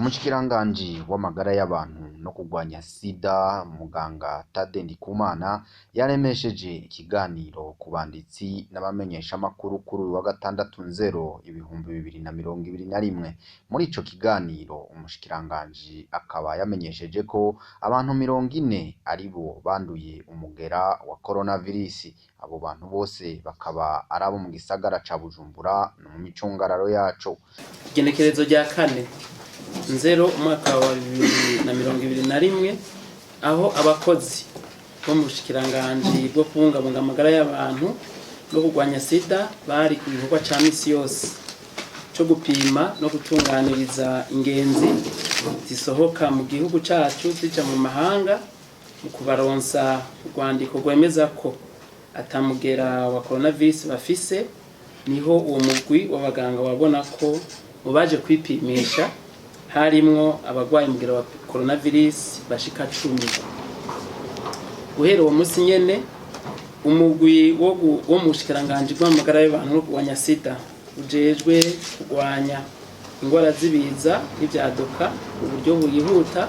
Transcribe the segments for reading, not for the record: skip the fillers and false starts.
Umushikiranganji w'amagara y'abantu no kurwanya sida muganga Tade Ndikumana yaremesheje ikiganiro ku banditsi n'abamenyesha makuru kuri uyu wa gatandatu 2021. Muri ico kiganiro umushikiranganji akaba yamenyesheje ko abantu 40 aribo banduye umugera wa coronavirus. Abo bantu bose bakaba arabo mu gisagara ca Bujumbura no mu micungararo yaco. Igenekerezo rya kane 0 umwaka wa 2021 aho abakozi bo mu bushikiranganji bwo kubungabunga amagara y'abantu no kurwanya sida bari ku gikorwa ca misi yose cyo gupima no gutunganiriza ingenzi zisohoka mu gihugu cacu zija mu mahanga mu kubaronsa urwandiko rwemeza ko atamugera wa coronavirus bafise. Niho uwo mugwi w'abaganga wabona ko mubaje kwipimisha harimwo abagwaye umugera wa coronavirus bashika 10. Guhera uwo musi nyene umugwi wo mu bushikiranganji bw'amagara y'abantu no kurwanya sida ujejwe kurwanya ingwara zibiza n'ivyaduka uburyo buyihuta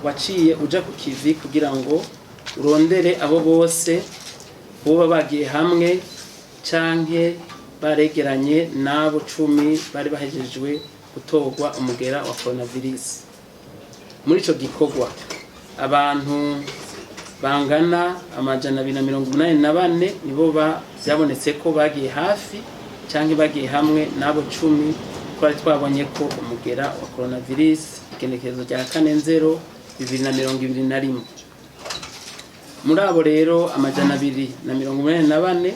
waciye uja ku kivi kugira ngo urondere abo bose boba bagiye hamwe canke baregeranye nabo 10 bari bahejejwe gutorwa umugera wa coronavirus. Muri ico gikorwa abantu bangana 284 nibo byabonetse ko bagiye hafi canke bagiye hamwe nabo 10 twari twabonye ko umugera wa coronavirus igenekerezo rya 4/0/2021. Muri abo rero 284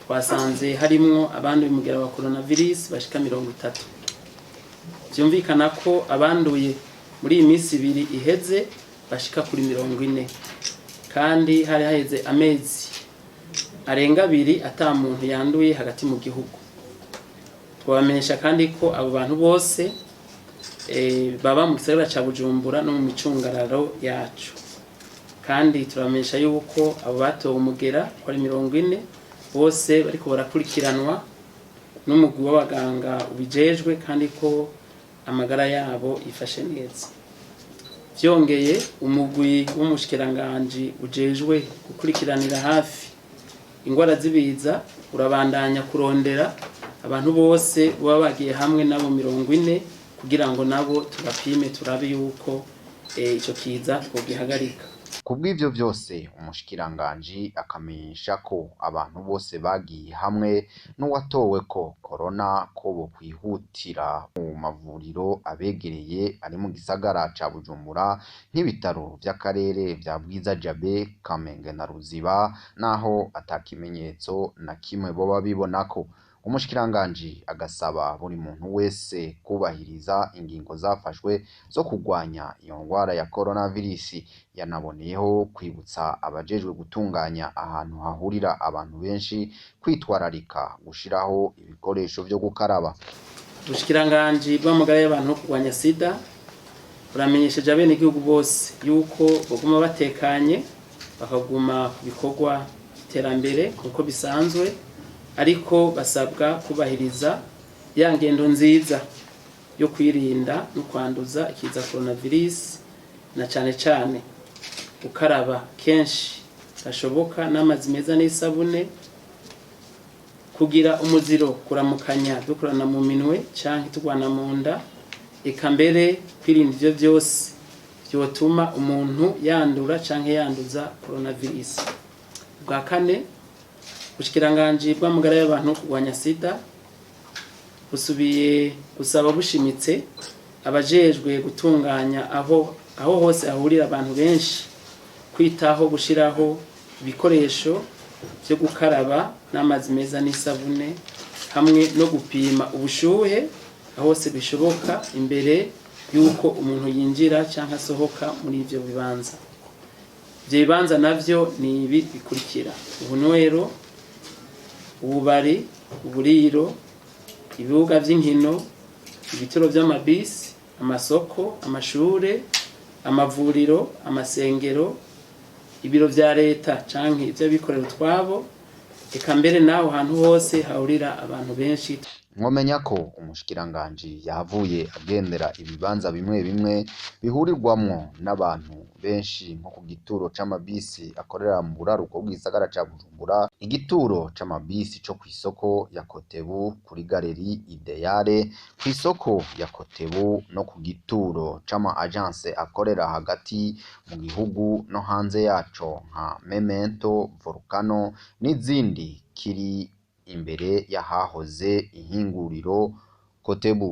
twasanze harimwo abanduye umugera wa coronavirus bashika 30. Byumvikana ko abanduye muri iyi minsi 2 iheze bashika kuri 40, kandi hari haheze amezi arenga 2 ata muntu yanduye hagati mu gihugu. Twabamenyesha kandi ko abo bantu bose baba mu gisagara ca Bujumbura no mu micungararo yacu, kandi turamenyesha yuko abo batowe umugera kuri 40 bose bariko barakurikiranwa n'umugwi w'abaganga ubijejwe kandi ko amagara yabo ifashe neza. Vyongeye umugwi w'umushikiranganji ujejwe gukurikiranira hafi ingwara zibiza urabandanya kurondera abantu bose baba bagiye hamwe nabo 40 kugira ngo nabo tubapime turabe yuko ico kiza twogihagarika. Kubw'ivyo vyose umushikiranganji akamenyesha ko abantu bose bagiye hamwe n'uwatowe ko corona ko bo kwihutira mu mavuriro abegereye ari mu gisagara ca Bujumbura nk'ibitaro vy'akarere vya Bwiza, Jabe, Kamenge na Ruziba, naho atakimenyetso na kimwe boba bibonako. Umushikiranganji agasaba buri muntu wese kubahiriza ingingo zafashwe zo kurwanya iyo ngwara ya coronavirus. Yanaboneyeho kwibutsa abajejwe gutunganya ahantu hahurira abantu benshi kwitwararika gushiraho ibikoresho vyo gukaraba. Ubushikiranganji bw'amagara y'abantu no kurwanya sida buramenyesheje abene igihugu bose yuko baguma batekanye bakaguma ku bikorwa iterambere kuko bisanzwe, ariko basabwa kubahiriza ya ngendo nziza yo kwirinda no kwanduza ikiza coronavirus, na cane ukaraba kenshi gashoboka n'amazi meza n'isabune, kugira umuziro kuramukanya dukorana mu minwe canke tugwana mu nda, eka mbere kwirinda ivyo vyose vyotuma umuntu yandura canke yanduza coronavirus. Bwa kane ubushikiranganji bw'amagara y'abantu no kurwanya sida busubiye gusaba bushimitse abajejwe gutunganya aho hose hahurira abantu benshi kwitaho gushiraho ibikoresho byo gukaraba n'amazi meza n'isabune, hamwe no gupima ubushuhe aho hose bishoboka imbere yuko umuntu yinjira canke asohoka muri ivyo bibanza. Ivyo bibanza navyo ni ibi bikurikira: ubunywero, ububari, uburiro, ibibuga vy'inkino, ibituro vy'amabisi, amasoko, amashure, amavuriro, amasengero, ibiro vya leta canke ivyo bikorera utwabo, eka mbere naho hantu hose hahurira abantu benshi. mwomenya ko umushikiranganji yavuye agendera ibibanza bimwe bimwe bihurirwamwo n'abantu benshi nko ku gituro c'amabisi akorera mu buraruko bw'isagara ca Bujumbura, igituro c'amabisi co kw'isoko ya Kotebu kuri galeri Ideale, kw'isoko ya Kotebu no ku gituro c'ama agence akorera hagati mu gihugu no hanze yaco nka Memento, Volcano n'izindi kiri imbere y'ahahoze ihinguriro Kotebu.